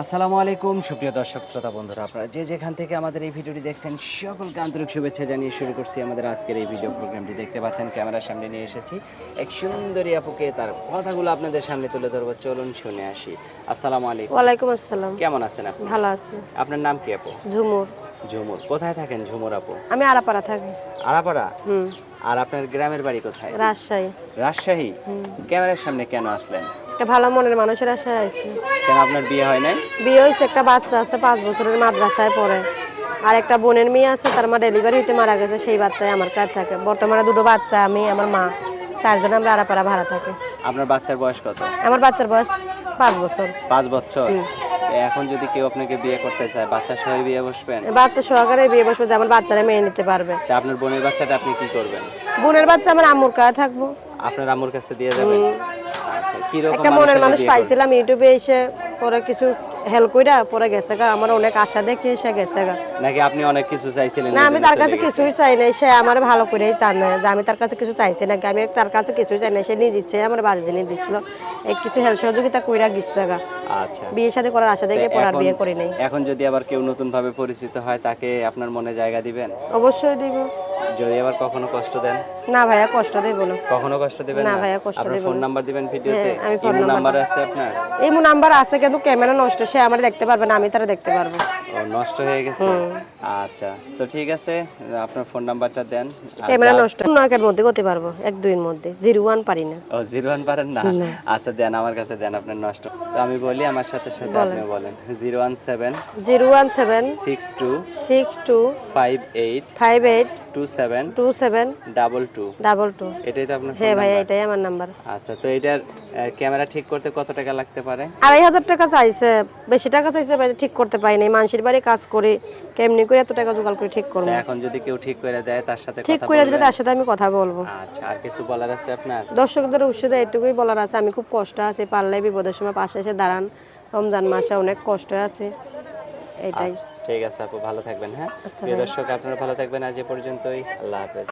আসসালামু আলাইকুম সুপ্রিয় দর্শক শ্রোতা বন্ধুরা, আপনারা যে যেখান থেকে আমাদের এই ভিডিওটি দেখছেন সকলকে আন্তরিক শুভেচ্ছা জানিয়ে শুরু করছি আমাদের আজকের এই ভিডিও প্রোগ্রামটি। দেখতে পাচ্ছেন ক্যামেরার সামনে নিয়ে এসেছি এক সুন্দরী আপুকে, তার কথাগুলো আপনাদের সামনে তুলে ধরবো। চলুন শুনে আসি। আসসালামু আলাইকুম। ওয়ালাইকুম আসসালাম। কেমন আছেন আপনি? ভালো আছি। আপনার নাম কি আপু? ঝুমুর। ঝুমুর। কোথায় থাকেন ঝুমুর আপু? আমি আরাপাড়া থাকি। আড়াপাড়া। হুম। আর আপনার গ্রামের বাড়ি কোথায়? রাজশাহী। রাজশাহী। হুম। ক্যামেরার সামনে কেন আসলেন? একটা ভালো মনের মানুষের আশায় আছি। কেন আপনার বিয়ে হয় নাই? বিয়ে হয়েছে, একটা বাচ্চা আছে, 5 বছরের, মাদ্রাসায় পড়ে। আর একটা বোনের মেয়ে আছে, তার মা ডেলিভারি হইতে মারা গেছে, সেই বাচ্চাই আমার কাছে থাকে। বর্তমানে 2টো বাচ্চা, আমি আমার মা, 4 জন আমরা আরাপাড়া ভাড়া থাকি। আপনার বাচ্চার বয়স কত? আমার বাচ্চার বয়স 5 বছর। 5 বছর। হুম। এখন যদি কেউ আপনাকে বিয়ে করতে চায়, বাচ্চা সহ বিয়ে বসবেন? বাচ্চা সহকারে বিয়ে বসবে, যে আমার বাচ্চারা মেনে নিতে পারবে। তা আপনার বোনের বাচ্চাটা আপনি কি করবেন? বোনের বাচ্চা আমার আম্মুর কাছে থাকবো। আপনার আম্মুর কাছে দিয়ে যাবেন? আচ্ছা, কি রকম একটা মনের মানুষ বিয়ে করবেন? পাইছিলাম ইউটিউবে এসে, পরে কিছু হেল্প কইরা পরে গেছে গা। আমার অনেক আশা দেখে এসে গেছে গা। নাকি আপনি অনেক কিছু চাইছিলেন? না, আমি এজন্য তার চলে কাছে গেছেন? কিছুই চাই নাই, সে আমার ভালো করেই চায় না যে আমি তার কাছে কিছু চাইছি নাকি। আমি তার কাছে কিছুই চাই না, সে নিজ ইচ্ছে আমার বাড়ি দিনে দিছিল, এই কিছু হেল্প সহযোগিতা কইরা গেছে গা। আচ্ছা। বিয়ে শাদী করার আশা তো দেখে পরে আর এখন বিয়ে করি নাই। এখন যদি আবার কেউ নতুন ভাবে পরিচিত হয়, তাকে আপনার মনে জায়গা দিবেন? অবশ্যই দিব। যদি আবার কখনো কষ্ট দেন? না ভাইয়া, কষ্ট দেব না। কখনো কষ্ট দিবেন না না? ভাইয়া, কষ্ট আপনার দেব ফোন না। নাম্বার দিবেন ভিডিওতে? হ্যাঁ, আমি ফোন ইমো নাম্বার নাম্বার আছে আপনার? এই নাম্বার আছে, কিন্তু ক্যামেরা নষ্ট, সে আমার দেখতে পারবে না, আমি তারা দেখতে পারবো। ও, নষ্ট হয়ে গেছে। আচ্ছা, তো ঠিক আছে, আপনার ফোন নাম্বারটা দেন। আর ক্যামেরা যা- নষ্ট 9 এর মধ্যে করতে পারবো, 1-2 এর মধ্যে, 01 পারি না। ও, 01 পারেন না? আচ্ছা, দেন, আমার কাছে দেন আপনার নষ্ট। তো আমি বলি, আমার সাথে সাথে আপনি বলেন। 017 017 62 62 58 58 27 27 22। 22। এটাই তো আপনার ফোন হ্যাঁ ভাইয়া, নাম্বার? এটাই আমার নাম্বার। আচ্ছা, তো এটার ক্যামেরা ঠিক করতে কত টাকা লাগতে পারে? 2,500 টাকা চাইছে, বেশি টাকা চাইছে ভাই, ঠিক করতে পারি নাই। মানুষের বাড়ি কাজ করি, কেমনি করে এত টাকা জোগাড় করে ঠিক তো করবো? এখন যদি কেউ ঠিক করে দেয়, তার সাথে ঠিক কথা করে দিলে বলবেন? তার সাথে আমি কথা বলবো। আচ্ছা, আর কিছু বলার আছে আপনার? দর্শকদের উৎসাহে এটুকুই বলার আছে, আমি খুব কষ্ট আছি, পারলে বিপদের সময় পাশে এসে দাঁড়ান। রমজান মাসে অনেক কষ্ট আছে, এটাই। আচ্ছা, ঠিক আছে আপু, ভালো থাকবেন। হ্যাঁ, আচ্ছা প্রিয় ভাই। দর্শক, আপনারা ভালো থাকবেন। আজ এ পর্যন্তই। আল্লাহ হাফেজ।